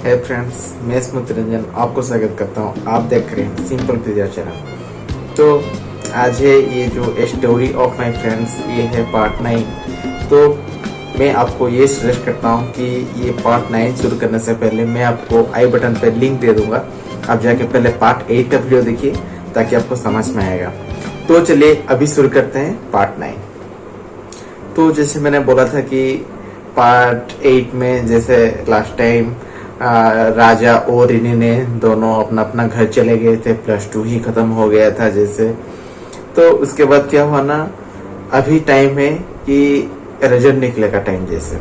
है फ्रेंड्स, मैं स्मित रंजन आपको स्वागत करता हूँ। आप देख रहे हैं सिंपल पिज्जा चैनल। तो आज है ये जो स्टोरी ऑफ माय फ्रेंड्स, ये है पार्ट 9। तो मैं आपको ये सजेस्ट करता हूँ कि ये पार्ट 9 शुरू करने से पहले मैं आपको आई बटन पर लिंक दे दूंगा। आप जाके पहले पार्ट 8 का वीडियो देखिए ताकि आपको समझ में आएगा। तो चलिए अभी शुरू करते हैं पार्ट 9। तो जैसे मैंने बोला था कि पार्ट 8 में जैसे लास्ट टाइम राजा और रिनी ने दोनों अपना अपना घर चले गए थे, +2 ही खत्म हो गया था जैसे। तो उसके बाद क्या हुआ ना, अभी टाइम है कि रिजल्ट निकले का टाइम जैसे।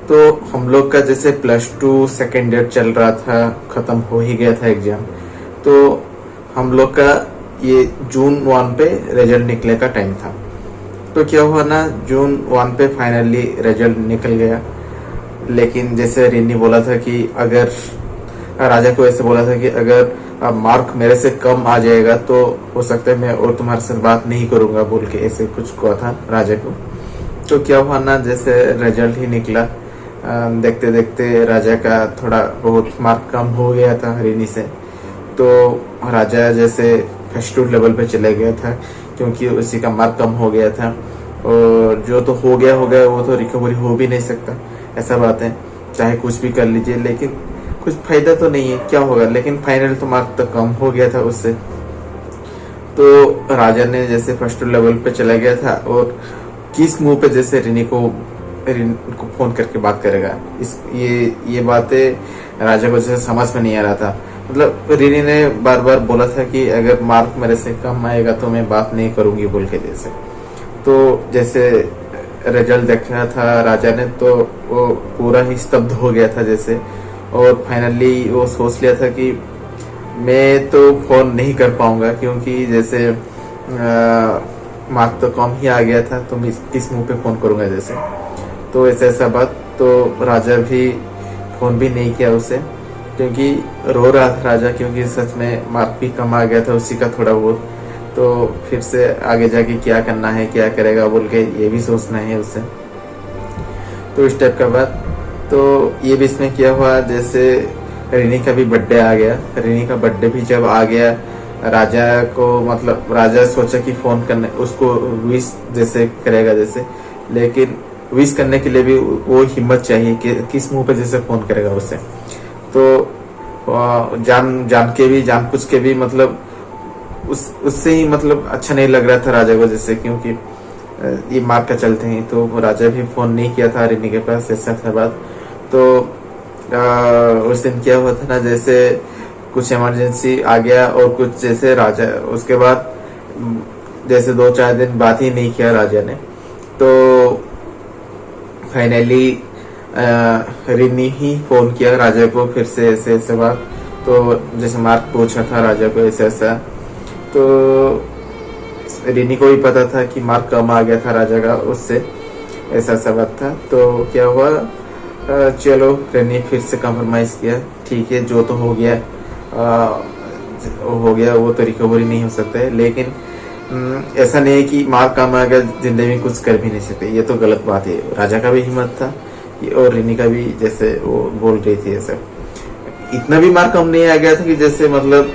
तो हम लोग का जैसे +2 सेकेंड ईयर चल रहा था, खत्म हो ही गया था एग्जाम। तो हम लोग का ये जून 1 पे रिजल्ट निकले का टाइम था। तो क्या हुआ ना, जून 1 पे फाइनली रिजल्ट निकल गया। लेकिन जैसे रिनी बोला था कि अगर राजा को ऐसे बोला था कि अगर मार्क मेरे से कम आ जाएगा तो हो सकता है मैं और तुम्हारे साथ बात नहीं करूंगा, बोल के ऐसे कुछ कहा था राजा को। तो क्या हुआ ना, जैसे रिजल्ट ही निकला, देखते देखते राजा का थोड़ा बहुत मार्क कम हो गया था रिनी से। तो राजा जैसे फर्स्ट लेवल पे चले गया था क्योंकि उसी का मार्क कम हो गया था। और जो तो हो गया वो तो रिकवरी हो भी नहीं सकता, ऐसा बात है। चाहे कुछ भी कर लीजिए लेकिन कुछ फायदा तो नहीं है, क्या होगा। लेकिन फाइनल तो मार्क तो कम हो गया था उससे। तो राजा ने जैसे फर्स्ट लेवल पे चला गया था और किस मुंह पे जैसे रिनी को फोन करके बात करेगा, ये बातें राजा को जैसे समझ में नहीं आ रहा था। मतलब रिनी ने बार बार बोला था कि अगर मार्क मेरे से कम आएगा तो मैं बात नहीं करूंगी, बोल के जैसे। तो जैसे रिजल्ट देख रहा था राजा ने, तो वो पूरा ही स्तब्ध हो गया था जैसे। और फाइनली वो सोच लिया था कि मैं तो फोन नहीं कर पाऊंगा क्योंकि जैसे मार्क तो कम ही आ गया था, तो मैं किस मुंह पे फोन करूंगा जैसे। तो ऐसा बात, तो राजा भी फोन भी नहीं किया उसे क्योंकि रो रहा था राजा, क्योंकि सच में मार्क भी कम आ गया था उसी का थोड़ा बहुत। तो फिर से आगे जाके क्या करना है, क्या करेगा बोल के ये भी सोचना है उसे। तो इस टाइप का बात। तो ये बीच में क्या हुआ, जैसे रिनी का भी बर्थडे आ गया। रिनी का बर्थडे भी जब आ गया, राजा को मतलब राजा सोचा कि फोन करने उसको विश जैसे करेगा जैसे। लेकिन विश करने के लिए भी वो हिम्मत चाहिए कि किस मुंह पे जैसे फोन करेगा उसे। तो जान के भी जान पूछ के भी मतलब उससे ही मतलब अच्छा नहीं लग रहा था राजा को जैसे, क्योंकि ये मार्क का चलते हैं। तो राजा भी फोन नहीं किया था रिनी के पास, ऐसा था बात। तो उस दिन क्या हुआ था ना, जैसे कुछ इमरजेंसी आ गया और कुछ जैसे राजा उसके बाद जैसे 2-4 दिन बात ही नहीं किया राजा ने। तो फाइनली रिनी ही फोन किया राजा को फिर से ऐसे बात। तो जैसे मार्क पूछा था राजा को ऐसा। तो रिनी को भी पता था कि मार्क कम आ गया था राजा का उससे, ऐसा बात था। तो क्या हुआ, चलो रिनी फिर से कॉम्प्रोमाइज किया, ठीक है जो तो हो गया वो तो रिकवरी नहीं हो सकता है। लेकिन ऐसा नहीं है कि मार्क कम आ गया जिंदगी में कुछ कर भी नहीं सकते, ये तो गलत बात है। राजा का भी हिम्मत था और रिनी का भी, जैसे वो बोल रही थी ऐसा। इतना भी मार्क कम नहीं आ गया था कि जैसे मतलब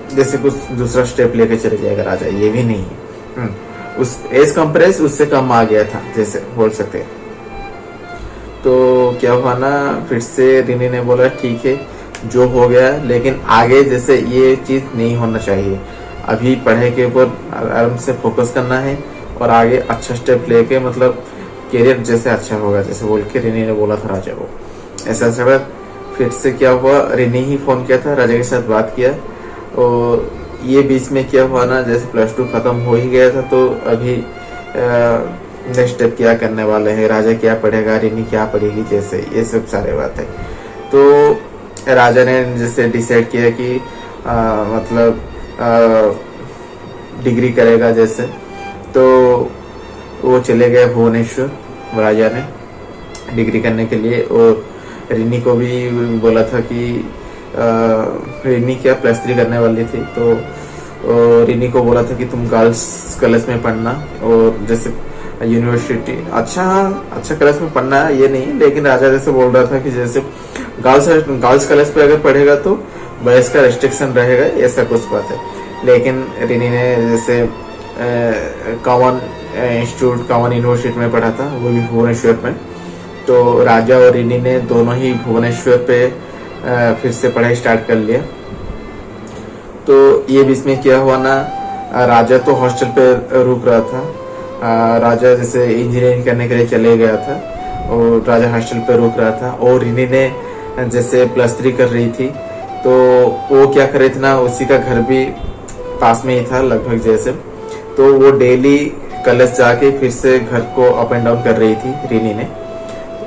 जैसे कुछ दूसरा स्टेप लेके चले जाएगा राजा, ये भी नहीं है। उस एज कंप्रेस उससे कम आ गया था जैसे बोल सकते हैं। तो क्या हुआ ना, फिर से रिनी ने बोला ठीक है जो हो गया, लेकिन आगे जैसे ये चीज नहीं होना चाहिए। अभी पढ़ाई के ऊपर आराम से फोकस करना है और आगे अच्छा स्टेप लेके मतलब करियर जैसे अच्छा होगा जैसे बोल के रिनी ने बोला था राजा को, ऐसा सब। फिर से क्या हुआ, रिनी ही फोन किया था राजा के साथ बात किया। और ये बीच में क्या हुआ ना, जैसे +2 खत्म हो ही गया था। तो अभी नेक्स्ट स्टेप क्या करने वाले हैं, राजा क्या पढ़ेगा, रिनी क्या पढ़ेगी जैसे, ये सब सारे बात है। तो राजा ने जैसे डिसाइड किया कि मतलब डिग्री करेगा जैसे। तो वो चले गए भुवनेश्वर राजा ने डिग्री करने के लिए। और रिनी को भी बोला था कि रिनी क्या +3 करने वाली थी। तो रिनी को बोला था कि तुम गर्ल्स कॉलेज में पढ़ना और जैसे यूनिवर्सिटी अच्छा क्लास में पढ़ना है ये नहीं, लेकिन राजा जैसे बोल रहा था कि जैसे गर्ल्स कॉलेज पे अगर पढ़ेगा तो बॉयज का रेस्ट्रिक्शन रहेगा, ऐसा कुछ बात है। लेकिन रिनी ने जैसे कॉमन इंस्टीट्यूट कॉमन यूनिवर्सिटी में पढ़ा था, वो भी भुवनेश्वर में। तो राजा और रिनी ने दोनों ही भुवनेश्वर पे फिर से पढ़ाई स्टार्ट कर लिया। तो ये बीच में क्या हुआ ना, राजा तो हॉस्टल पे रुक रहा था। राजा जैसे इंजीनियरिंग करने के लिए चले गया था और राजा हॉस्टल पे रुक रहा था। और रिनी ने जैसे +3 कर रही थी, तो वो क्या कर रही थी ना, उसी का घर भी पास में ही था लगभग जैसे। तो वो डेली कॉलेज जाके फिर से घर को अप एंड डाउन कर रही थी रिनी ने।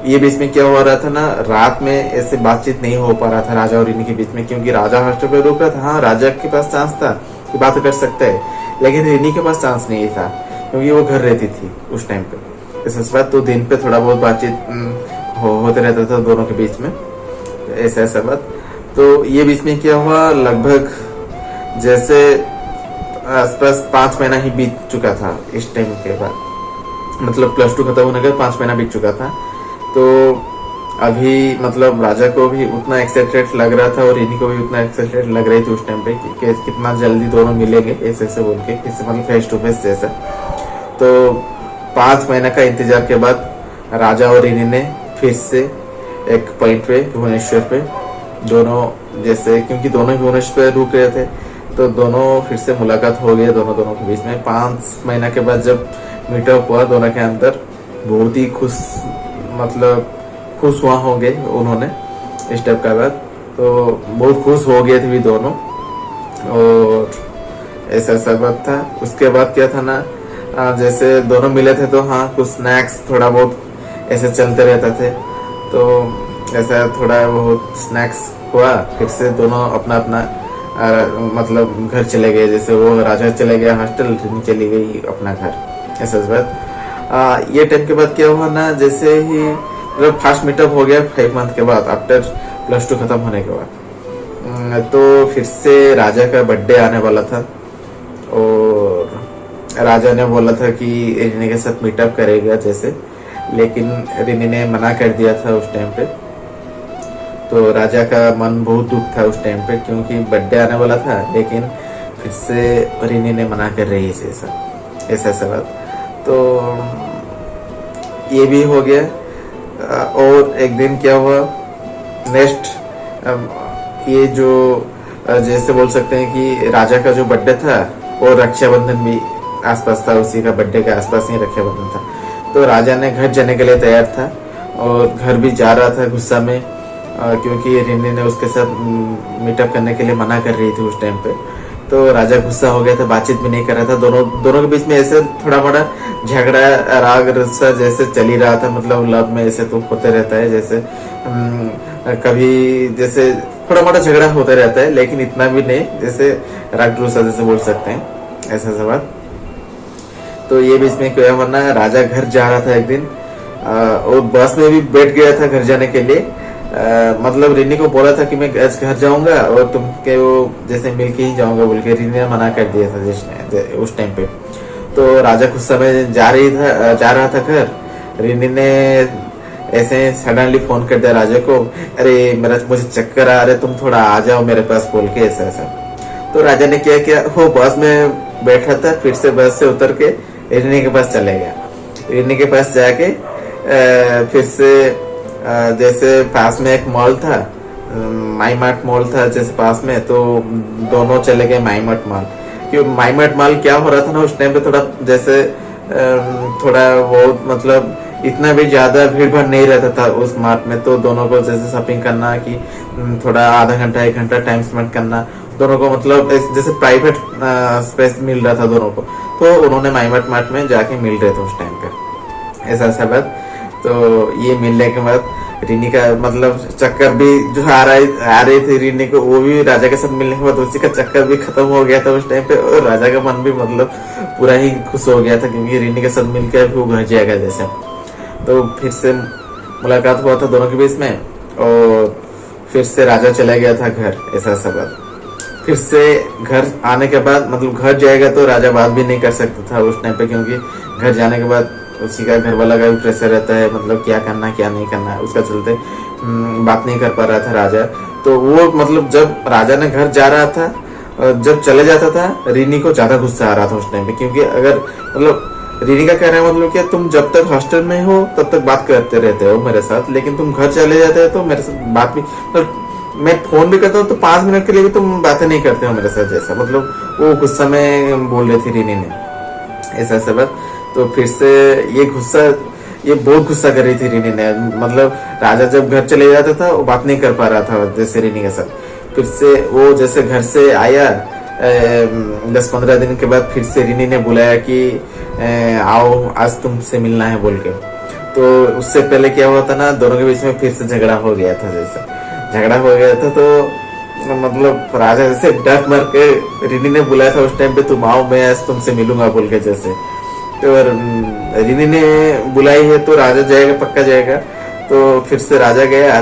ये बीच में क्या हो रहा था ना, रात में ऐसे बातचीत नहीं हो पा रहा था राजा और रिनी के बीच में, क्योंकि राजा हॉस्टल पे रुक रहा था। हाँ, राजा के पास चांस था कि बात कर सकता है, लेकिन रिनी के पास चांस नहीं था क्योंकि वो घर रहती थी उस टाइम पे। इस बात तो दिन पे थोड़ा बहुत बातचीत होते रहता था दोनों के बीच में, ऐसा बात। तो ये बीच में क्या हुआ, लगभग जैसे आसपास 5 महीना ही बीत चुका था इस टाइम के बाद, मतलब +2 खत्म होने के 5 महीना बीत चुका था। तो अभी मतलब राजा को भी उतना एक्साइटेड लग रहा था और रिनी को भी उतना एक्साइटेड लग रही थी उस टाइम पे कि कितना जल्दी दोनों मिलेंगे, ऐसे बोल के, मतलब फेस टू फेस जैसा। तो 5 महीने का इंतजार के बाद राजा और रिनी ने फिर से एक पॉइंट पे भुवनेश्वर पे दोनों जैसे, क्योंकि दोनों ही भुवनेश्वर पे रुक रहे थे, तो दोनों फिर से मुलाकात हो गई दोनों के बीच में। 5 महीना के बाद जब मीटअप हुआ दोनों के अंदर, बहुत ही खुश हुआ होंगे उन्होंने इस टाइप का बात। तो बहुत खुश हो गए थे भी दोनों, और ऐसा बात था। उसके बाद क्या था ना, जैसे दोनों मिले थे तो हाँ, कुछ स्नैक्स थोड़ा बहुत ऐसे चलते रहते थे। तो ऐसा थोड़ा बहुत स्नैक्स हुआ, फिर से दोनों अपना अपना मतलब घर चले गए। जैसे वो राजा चले गया हॉस्टल, रिनी चली गई अपना घर, ऐसा बात। ये टाइम के बाद क्या हुआ ना, जैसे ही मतलब फर्स्ट मीटअप हो गया 5 मंथ के बाद, आफ्टर +2 खत्म होने के बाद। तो फिर से राजा का बर्थडे आने वाला था और राजा ने बोला था कि रिनी के साथ मीटअप करेगा जैसे, लेकिन रिनी ने मना कर दिया था उस टाइम पे। तो राजा का मन बहुत दुख था उस टाइम पे, क्योंकि बर्थडे आने वाला था, लेकिन फिर से रिनी ने मना कर रही है ऐसा बात। तो ये भी हो गया। और एक दिन क्या हुआ नेक्स्ट, ये जो जैसे बोल सकते हैं कि राजा का जो बर्थडे था और रक्षाबंधन भी आसपास था, उसी का बर्थडे के आसपास ही रक्षाबंधन था। तो राजा ने घर जाने के लिए तैयार था और घर भी जा रहा था गुस्सा में, क्योंकि रिनी ने उसके साथ मीटअप करने के लिए मना कर रही थी उस टाइम पे। तो राजा गुस्सा हो गया था, बातचीत भी नहीं कर रहा था। दोनों के बीच में ऐसे थोड़ा बड़ा झगड़ा, राग रस्सा जैसे चल ही रहा था। मतलब लव में ऐसे तो होते रहता है, जैसे कभी जैसे थोड़ा मोटा झगड़ा होता रहता है, लेकिन इतना भी नहीं जैसे राग रुस्सा जैसे बोल सकते हैं, ऐसा बात। तो ये बीच में क्या हुआ ना, राजा घर जा रहा था एक दिन और बस में भी बैठ गया था घर जाने के लिए। मतलब रिनी को बोला था कि मैं घर जाऊंगा और तुमके वो जैसे मिलके ही जाऊंगा बोल के, रिनी ने मना कर दिया था जिसने उस टाइम पे। तो राजा कुछ समय जा रहा था घर। रिनी ने ऐसे सडनली फोन कर दिया राजा को, अरे मुझे चक्कर आ रहे, तुम थोड़ा आ जाओ मेरे पास बोल के, ऐसा। तो राजा ने क्या किया, वो बस में बैठा था, फिर से बस से उतर के रिनी के पास चले गया। रिनी के पास जाके फिर से जैसे पास में एक मॉल था, माई मार्ट मॉल था जैसे पास में, तो दोनों चले गए माई मार्ट मॉल। क्योंकि माई मार्ट मॉल क्या हो रहा था ना उस टाइम पे, थोड़ा जैसे थोड़ा बहुत मतलब इतना भी ज्यादा भीड़ भाड़ नहीं रहता था उस मार्ट में। तो दोनों को जैसे शॉपिंग करना कि थोड़ा आधा घंटा 1 घंटा टाइम स्पेंड करना, दोनों को मतलब जैसे प्राइवेट स्पेस मिल रहा था दोनों को। तो उन्होंने माई मार्ट में जाके मिल रहे थे उस टाइम पे, ऐसा बात। तो ये मिलने के बाद रिनी का मतलब चक्कर भी जो आ रही थी रिनी को, वो भी राजा के साथ मिलने के बाद उसी का चक्कर भी खत्म हो गया था उस टाइम पे। और राजा का मन भी मतलब पूरा ही खुश हो गया था, क्योंकि रिनी के साथ मिलकर वो घर जाएगा जैसे। तो फिर से मुलाकात हुआ था दोनों के बीच में और फिर से राजा चला गया था घर, ऐसा बात। फिर से घर आने के बाद मतलब घर जाएगा तो राजा बात भी नहीं कर सकता था उस टाइम पे, क्योंकि घर जाने के बाद उसी का घर वाला का भी प्रेशर रहता है, मतलब क्या करना है क्या नहीं करना है, उसका चलते बात नहीं कर पा रहा था राजा। तो वो मतलब जब राजा ने घर जा रहा था, जब चले जाता था, रीनी को ज्यादा गुस्सा आ रहा था उस टाइम पे, क्योंकि अगर मतलब रीनी का कहना है मतलब कि तुम जब तक हॉस्टल में हो तब तक बात करते रहते हो मेरे साथ, लेकिन तुम घर चले जाते हो तो मेरे साथ बात भी, मतलब मैं फोन भी करता हूँ तो 5 मिनट के लिए भी तुम बातें नहीं करते हो मेरे साथ, जैसा मतलब वो गुस्सा में बोल रही थी रीनी ने ऐसा ऐसा बात। तो फिर से ये बहुत गुस्सा कर रही थी रीनी ने, मतलब राजा जब घर चले जाता था वो बात नहीं कर पा रहा था जैसे रीनी के साथ। फिर से वो जैसे घर से आया 10-15 दिन के बाद फिर से रीनी ने बुलाया कि आओ आज तुमसे मिलना है बोल के। तो उससे पहले क्या हुआ था ना, दोनों के बीच में फिर से झगड़ा हो गया था, जैसा झगड़ा हो गया था। तो मतलब राजा जैसे डर मर के रीनी ने बुलाया था उस टाइम पे, तुम आओ मैं आज तुमसे मिलूंगा बोल के जैसे। तो रीनी ने बुलाई है तो राजा जाएगा, पक्का जाएगा। तो फिर से राजा गया,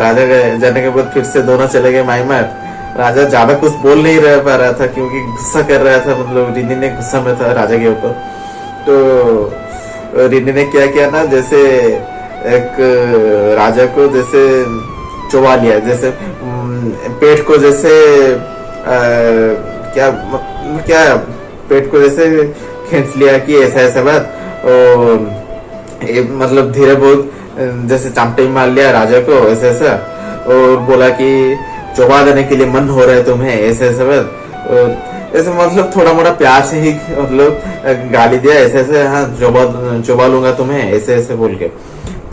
जाने के बाद फिर से दोनों चले गए माईमार। राजा ज्यादा कुछ बोल नहीं रह पा रहा था क्योंकि गुस्सा कर रहा था, मतलब रीनी ने गुस्सा में था राजा के ऊपर। तो रीनी ने क्या किया ना, जैसे एक राजा को जैसे चुबा लिया, जैसे पेट को जैसे क्या पेट को जैसे खींच लिया कि ऐसा ऐसा बात, और मतलब धीरे बहुत जैसे चामटे मार लिया राजा को ऐसा ऐसा, और बोला कि चुबा देने के लिए मन हो रहा है तुम्हें ऐसे ऐसे बात, और ऐसे मतलब थोड़ा मोड़ा प्यार से ही मतलब गाली दिया ऐसे ऐसे, हाँ चुबा लूंगा तुम्हें ऐसे ऐसे बोल के।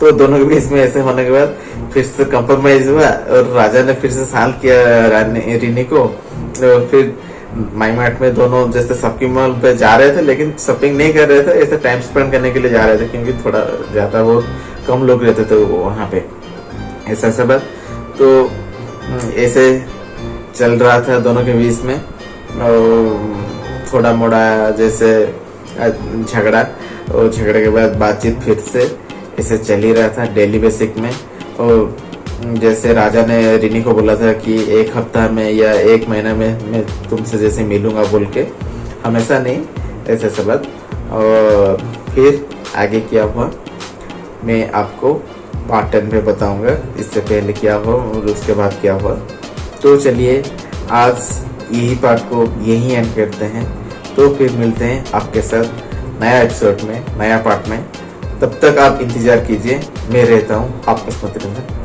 तो दोनों के बीच में ऐसे होने के बाद फिर से कंप्रोमाइज हुआ और राजा ने फिर से शांत किया रीनी को। तो फिर माईमार्ट में दोनों जैसे शॉपिंग मॉल पे जा रहे थे, लेकिन शॉपिंग नहीं कर रहे थे, ऐसे टाइम स्पेंड करने के लिए जा रहे थे क्योंकि थोड़ा ज्यादा बहुत कम लोग रहते थे वहां पे, ऐसा ऐसा बात। तो ऐसे चल रहा था दोनों के बीच में, और थोड़ा मोड़ा जैसे झगड़ा, और झगड़े के बाद बातचीत फिर से ऐसे चल ही रहा था डेली बेसिक में। और जैसे राजा ने रीनी को बोला था कि 1 हफ्ता में या 1 महीना में मैं तुमसे जैसे मिलूंगा बोल के, हमेशा नहीं, ऐसे ऐसा बात। और फिर आगे क्या हुआ मैं आपको पार्ट 10 में बताऊंगा, इससे पहले क्या हुआ और उसके बाद क्या हुआ। तो चलिए आज यही पार्ट को यही एंड करते हैं, तो फिर मिलते हैं आपके साथ नया एपिसोड में, नया पार्ट में। तब तक आप इंतजार कीजिए, मैं रहता हूँ आपका किस्मत रंजन।